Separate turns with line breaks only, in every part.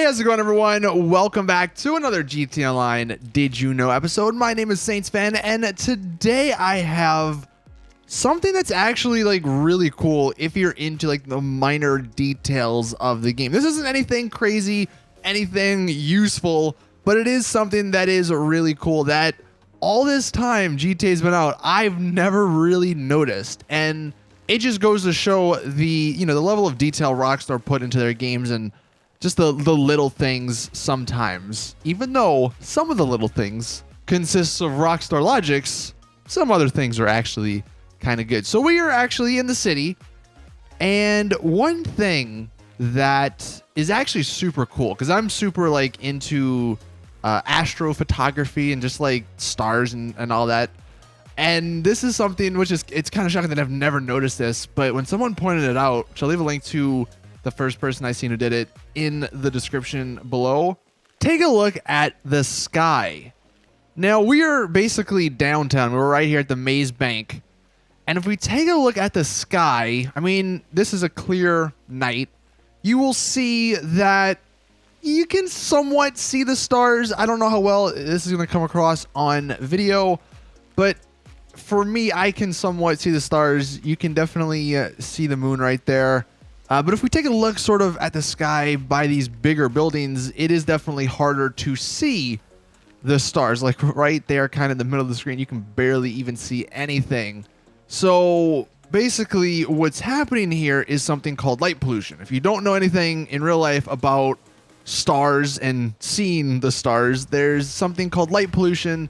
How's it going, everyone? Welcome back to another GT Online Did You Know episode. My name is Saintsfan, and today I have something that's actually like really cool if you're into like the minor details of the game. This isn't anything crazy, anything useful, but it is something that is really cool that all this time GTA's been out, I've never really noticed. And it just goes to show the level of detail Rockstar put into their games and just the little things sometimes. Even though some of the little things consists of Rockstar logics, some other things are actually kind of good. So we are actually in the city, and one thing that is actually super cool, because I'm super like into astrophotography and just like stars and all that. And this is something which is, it's kind of shocking that I've never noticed this, but when someone pointed it out, which I'll leave a link to the first person I seen who did it in the description below. Take a look at the sky. Now we are basically downtown. We're right here at the Maze Bank. And if we take a look at the sky, I mean, this is a clear night. You will see that you can somewhat see the stars. I don't know how well this is going to come across on video, but for me, I can somewhat see the stars. You can definitely see the moon right there. But if we take a look sort of at the sky by these bigger buildings, it is definitely harder to see the stars. Like right there, kind of in the middle of the screen, you can barely even see anything. So basically what's happening here is something called light pollution. If you don't know anything in real life about stars and seeing the stars, there's something called light pollution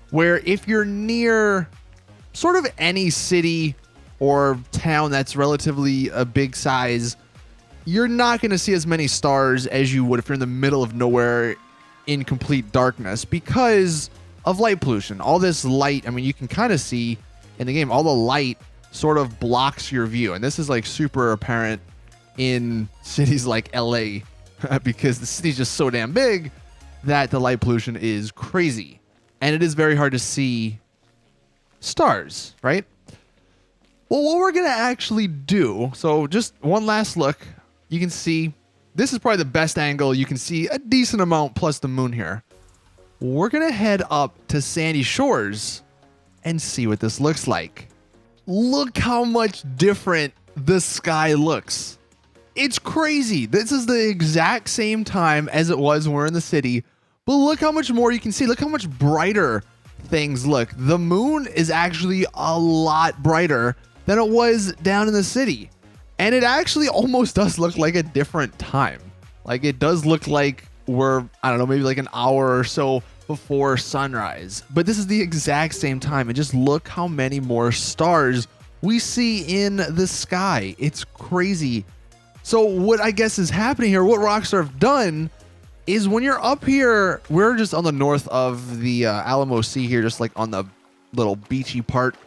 where if you're near sort of any city or town that's relatively a big size, you're not going to see as many stars as you would if you're in the middle of nowhere in complete darkness because of light pollution. All this light, I mean, you can kind of see in the game, all the light sort of blocks your view. And this is like super apparent in cities like LA because the city's just so damn big that the light pollution is crazy. And it is very hard to see stars, right? Well, what we're going to actually do, so just one last look, you can see, this is probably the best angle. You can see a decent amount plus the moon here. We're going to head up to Sandy Shores and see what this looks like. Look how much different the sky looks. It's crazy. This is the exact same time as it was when we're in the city, but look how much more you can see. Look how much brighter things look. The moon is actually a lot brighter than it was down in the city. And it actually almost does look like a different time. Like it does look like we're, I don't know, maybe like an hour or so before sunrise. But this is the exact same time. And just look how many more stars we see in the sky. It's crazy. So what I guess is happening here, what Rockstar have done is when you're up here, we're just on the north of the Alamo Sea here, just like on the little beachy part.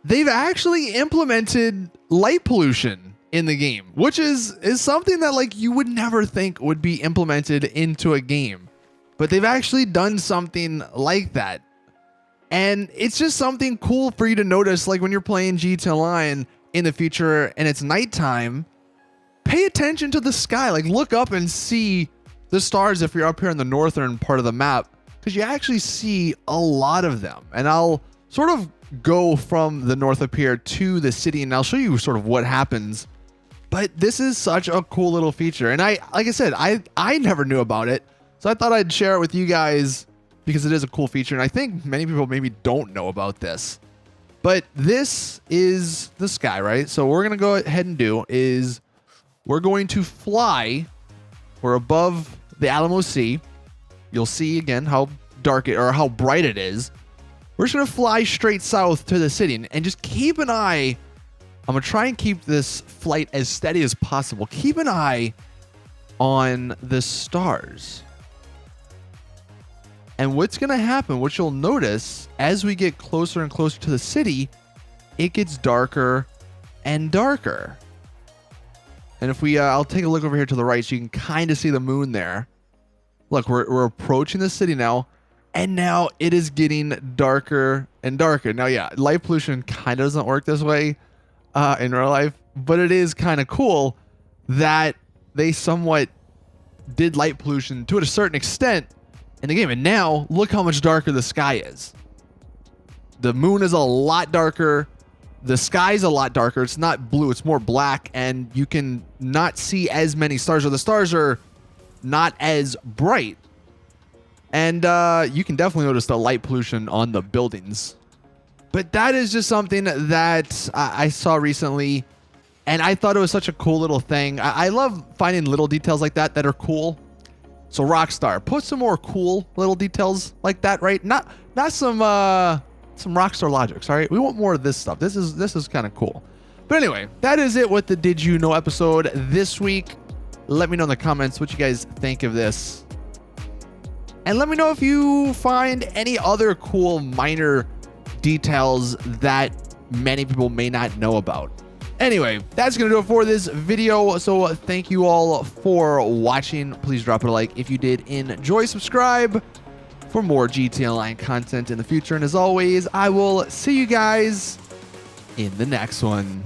They've actually implemented light pollution in the game, which is something that like you would never think would be implemented into a game. But they've actually done something like that. And it's just something cool for you to notice, like when you're playing GTA Online in the future and it's nighttime, pay attention to the sky. Like look up and see the stars if you're up here in the northern part of the map, because you actually see a lot of them. And I'll sort of go from the north up here to the city and I'll show you sort of what happens. But this is such a cool little feature. And like I said, I never knew about it. So I thought I'd share it with you guys because it is a cool feature. And I think many people maybe don't know about this. But this is the sky, right? So what we're going to go ahead and do is we're going to fly. We're above the Alamo Sea. You'll see again how dark it or how bright it is. We're just going to fly straight south to the city and just keep an eye. I'm going to try and keep this flight as steady as possible. Keep an eye on the stars. And what's going to happen, what you'll notice as we get closer and closer to the city, it gets darker and darker. And if we, I'll take a look over here to the right so you can kind of see the moon there. Look, we're approaching the city now. And now it is getting darker and darker. Now, yeah, light pollution kind of doesn't work this way in real life, but it is kind of cool that they somewhat did light pollution to a certain extent in the game. And now look how much darker the sky is. The moon is a lot darker. The sky's a lot darker. It's not blue. It's more black. And you can not see as many stars, or the stars are not as bright. And you can definitely notice the light pollution on the buildings. But that is just something that I saw recently, and I thought it was such a cool little thing. I love finding little details like that that are cool. So Rockstar, put some more cool little details like that, right? Not some Rockstar logics, all right? We want more of this stuff. This is kind of cool. But anyway, that is it with the Did You Know episode this week. Let me know in the comments what you guys think of this. And let me know if you find any other cool minor details that many people may not know about. Anyway, that's going to do it for this video. So thank you all for watching. Please drop a like if you did enjoy. Subscribe for more GTA Online content in the future. And as always, I will see you guys in the next one.